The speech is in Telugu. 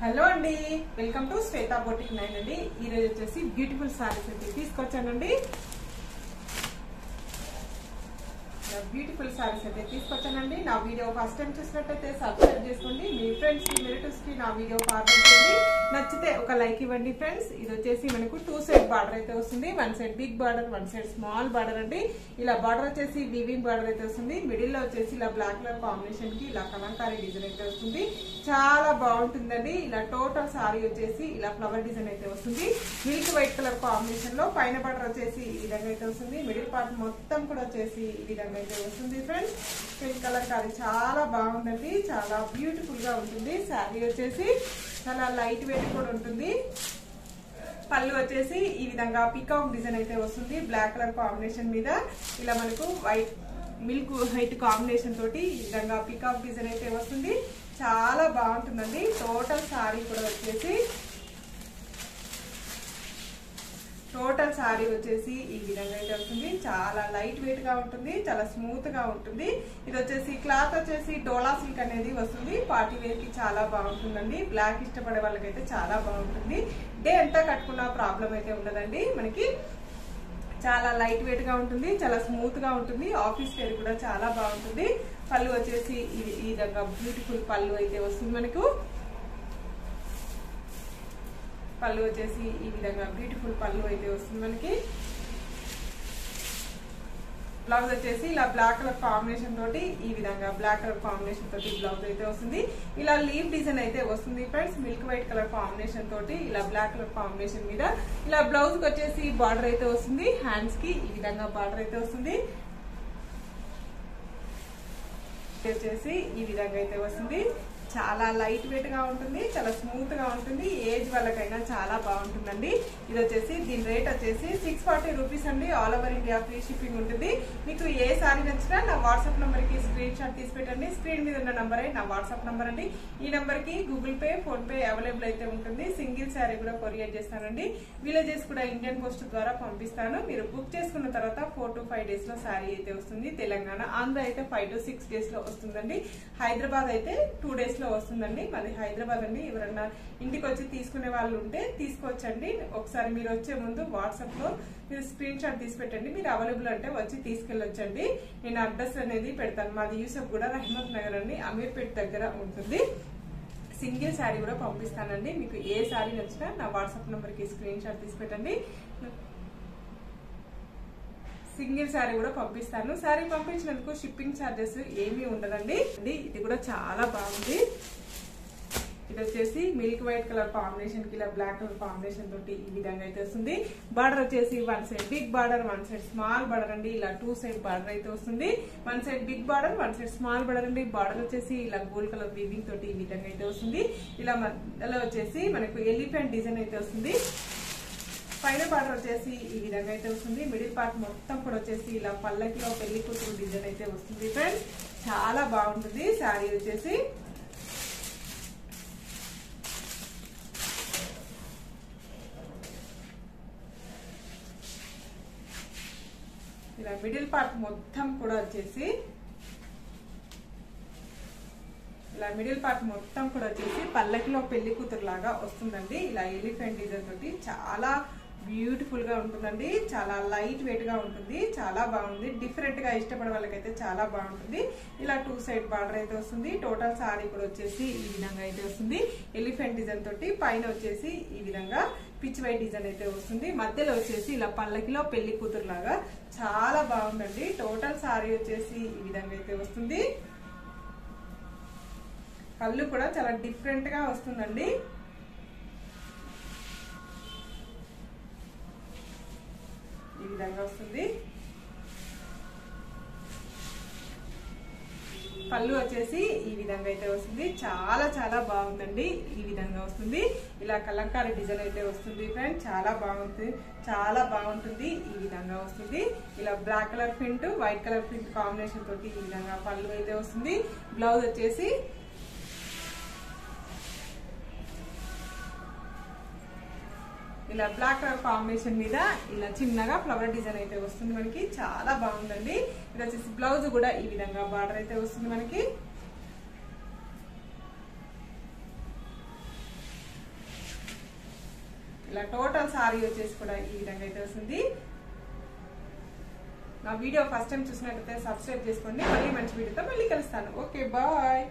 హలో అండి, వెల్కమ్ టు శ్వేతా బొటిక్ 9 అండి. ఈ రోజు వచ్చేసి బ్యూటిఫుల్ సారీస్ అయితే తీసుకొచ్చానండి. బ్యూటిఫుల్ సారీస్ అయితే తీసుకొచ్చానండి. నా వీడియో ఫస్ట్ టైం చూసినట్టయితే సబ్స్క్రైబ్ చేసుకోండి. మీ ఫ్రెండ్స్ కి రిలేటివ్స్ కి నా వీడియో ఫార్వర్డ్ చేయండి. నచ్చితే ఒక లైక్ ఇవ్వండి ఫ్రెండ్స్. ఇది వచ్చేసి మనకు 2 సైడ్ బార్డర్ అయితే వస్తుంది. 1 side big border, 1 side small border అండి. ఇలా బార్డర్ వచ్చేసి వీవింగ్ బార్డర్ అయితే వస్తుంది. మిడిల్ లో వచ్చేసి ఇలా బ్లాక్ కలర్ కాంబినేషన్ కి ఇలా కలంకారీ డిజైన్ అయితే వస్తుంది. చాలా బాగుంటుందండి. ఇలా టోటల్ సారీ వచ్చేసి ఇలా ఫ్లవర్ డిజైన్ అయితే వస్తుంది. మిల్క్ వైట్ కలర్ కాంబినేషన్ లో పైన బార్డర్ వచ్చేసి ఈ విధంగా అయితే వస్తుంది. మిడిల్ పార్ట్ మొత్తం కూడా వచ్చేసి ఈ విధంగా అయితే వస్తుంది ఫ్రెండ్స్. పింక్ కలర్ కారీ చాలా బాగుందండి. చాలా బ్యూటిఫుల్ గా ఉంటుంది. సారీ వచ్చేసి చాలా లైట్ వెయిట్ కూడా ఉంటుంది. పళ్ళు వచ్చేసి ఈ విధంగా పికాక్ డిజైన్ అయితే వస్తుంది. బ్లాక్ కలర్ కాంబినేషన్ మీద ఇలా మనకు వైట్ మిల్క్ వైట్ కాంబినేషన్ తోటి ఈ విధంగా పికాక్ డిజైన్ అయితే వస్తుంది. చాలా బాగుంటుందండి. టోటల్ సారీ కూడా వచ్చేసి ఈ విధంగా అయితే వస్తుంది. చాలా లైట్ వెయిట్ గా ఉంటుంది. చాలా స్మూత్ గా ఉంటుంది. ఇది వచ్చేసి క్లాత్ వచ్చేసి డోలా సిల్క్ అనేది వస్తుంది. పార్టీ వేర్ కి చాలా బాగుంటుందండి. బ్లాక్ ఇష్టపడే వాళ్ళకైతే చాలా బాగుంటుంది. డే అంతా కట్టుకున్న ప్రాబ్లం అయితే ఉండదండి. మనకి చాలా లైట్ వెయిట్ గా ఉంటుంది. చాలా స్మూత్ గా ఉంటుంది. ఆఫీస్ వేర్ కూడా చాలా బాగుంటుంది. పళ్ళు వచ్చేసి ఈ విధంగా బ్యూటిఫుల్ పళ్ళు అయితే వస్తుంది. మనకు పళ్ళు వచ్చేసి ఈ విధంగా బ్యూటిఫుల్ పళ్ళు అయితే వస్తుంది. మనకి బ్లౌజ్ వచ్చేసి ఇలా బ్లాక్ కలర్ కాంబినేషన్ తోటి ఈ విధంగా బ్లాక్ కలర్ కాంబినేషన్ తోటి బ్లౌజ్ అయితే వస్తుంది. ఇలా లీవ్ డిజైన్ అయితే వస్తుంది friends. Milk white colour combination తోటి ఇలా బ్లాక్ కలర్ కాంబినేషన్ మీద ఇలా బ్లౌజ్ కి వచ్చేసి బార్డర్ అయితే వస్తుంది. హ్యాండ్స్ కి ఈ విధంగా బార్డర్ అయితే వస్తుంది. వచ్చేసి ఈ విధంగా అయితే వస్తుంది. చాలా లైట్ వెయిట్ గా ఉంటుంది. చాలా స్మూత్ గా ఉంటుంది. ఏజ్ వాళ్ళకైనా చాలా బాగుంటుందండి. ఇది వచ్చేసి దీని రేట్ వచ్చేసి 640 రూపీస్ అండి. All over India free shipping ఉంటుంది. మీకు ఏ సారీ నచ్చినా నా వాట్సాప్ నంబర్ కి స్క్రీన్ షాట్ తీసి పెట్టండి. స్క్రీన్ మీద ఉన్న నంబరే నా వాట్సాప్ నంబర్ అండి. ఈ నంబర్ కి Google pay, phone pay available అయితే ఉంటుంది. సింగిల్ శారీ కూడా కొరియర్ చేస్తానండి. విలేజెస్ కూడా ఇండియన్ పోస్ట్ ద్వారా పంపిస్తాను. మీరు బుక్ చేసుకున్న తర్వాత 4 to 5 డేస్ లో శారీ అయితే వస్తుంది. తెలంగాణ, ఆంధ్ర అయితే 5 to 6 డేస్ లో వస్తుందండి. హైదరాబాద్ అయితే 2 డేస్ లో వస్తుందండి. మాది హైదరాబాద్ అండి. ఎవరన్నా ఇంటికి వచ్చి తీసుకునే వాళ్ళు ఉంటే తీసుకోవచ్చండి. ఒకసారి మీరు వచ్చే ముందు వాట్సాప్ లో మీరు స్క్రీన్ షాట్ తీసి పెట్టండి. మీరు అవైలబుల్ అంటే వచ్చి తీసుకెళ్ళొచ్చండి. నేను అడ్రస్ అనేది పెడతాను. మాది యూసఫ్ కూడా రహమత్ నగర్ అండి, అమీర్పేట్ దగ్గర ఉంటుంది. సింగిల్ శారీ కూడా పంపిస్తానండి. మీకు ఏ శారీ నచ్చినా నా వాట్సాప్ నెంబర్ కి స్క్రీన్ షాట్ తీసి పెట్టండి. సింగిల్ శారీ కూడా పంపిస్తాను. శారీ పంపించినందుకు షిప్పింగ్ ఛార్జెస్ ఏమీ ఉండదండి. ఇది కూడా చాలా బాగుంది. ఇది వచ్చేసి మిల్క్ వైట్ కలర్ కాంబినేషన్ కి ఇలా బ్లాక్ కలర్ కాంబినేషన్ తోటి ఈ విధంగా అయితే వస్తుంది. బార్డర్ వచ్చేసి 1 side big border, 1 side small border అండి. ఇలా 2 సైడ్ బార్డర్ అయితే వస్తుంది. 1 side big border, 1 side small border అండి. బార్డర్ వచ్చేసి ఇలా గోల్డ్ కలర్ వీవింగ్ తోటి ఈ విధంగా అయితే వస్తుంది. ఇలా మధ్యలో వచ్చేసి మనకు ఎలిఫెంట్ డిజైన్ అయితే వస్తుంది. పైన బార్డర్ వచ్చేసి ఈ విధంగా అయితే వస్తుంది. మిడిల్ పార్ట్ మొత్తం కూడా వచ్చేసి ఇలా పల్లకిలో పెళ్లి కూతురు డిజైన్ అయితే వస్తుంది ఫ్రెండ్స్. చాలా బాగుంటుంది శారీ వచ్చేసి. ఇలా మిడిల్ పార్ట్ మొత్తం కూడా వచ్చేసి పల్లకిలో పెళ్లి కూతురు లాగా వస్తుందండి. ఇలా ఎలిఫెంట్ డిజైన్ తోటి చాలా బ్యూటిఫుల్ గా ఉంటుందండి. చాలా లైట్ వెయిట్ గా ఉంటుంది. చాలా బాగుంది. డిఫరెంట్ గా ఇష్టపడే వాళ్ళకైతే చాలా బాగుంటుంది. ఇలా 2 సైడ్ బార్డర్ అయితే వస్తుంది. టోటల్ సారీ కూడా వచ్చేసి ఈ విధంగా అయితే వస్తుంది. ఎలిఫెంట్ డిజైన్ తోటి పైన వచ్చేసి ఈ విధంగా పిచ్ వైట్ డిజైన్ అయితే వస్తుంది. మధ్యలో వచ్చేసి ఇలా పల్లకిలో పెళ్లి కూతురు లాగా చాలా బాగుందండి. టోటల్ సారీ వచ్చేసి ఈ విధంగా అయితే వస్తుంది. పళ్ళు కూడా చాలా డిఫరెంట్ గా వస్తుందండి. ఈ విధంగా వస్తుంది. పళ్ళు వచ్చేసి ఈ విధంగా అయితే వస్తుంది. చాలా చాలా బాగుందండి. ఈ విధంగా వస్తుంది. ఇలా కలంకారీ డిజైన్ అయితే వస్తుంది ఫ్రెండ్. చాలా బాగుంటుంది. ఈ విధంగా వస్తుంది. ఇలా black colour print, white colour print combination తోటి ఈ విధంగా పళ్ళు అయితే వస్తుంది. బ్లౌజ్ వచ్చేసి ఇలా బ్లాక్ కలర్ కాంబినేషన్ మీద ఇలా చిన్నగా ఫ్లవర్ డిజైన్ అయితే వస్తుంది మనకి. చాలా బాగుందండి. ఇది వచ్చేసి బ్లౌజ్ కూడా ఈ విధంగా బార్డర్ అయితే వస్తుంది మనకి. ఇలా టోటల్ సారీ వచ్చేసి కూడా ఈ విధంగా అయితే వస్తుంది. నా వీడియో ఫస్ట్ టైం చూసినట్టయితే సబ్స్క్రైబ్ చేసుకోండి. మళ్ళీ మంచి వీడియోతో మళ్ళీ కలుస్తాను. Okay bye.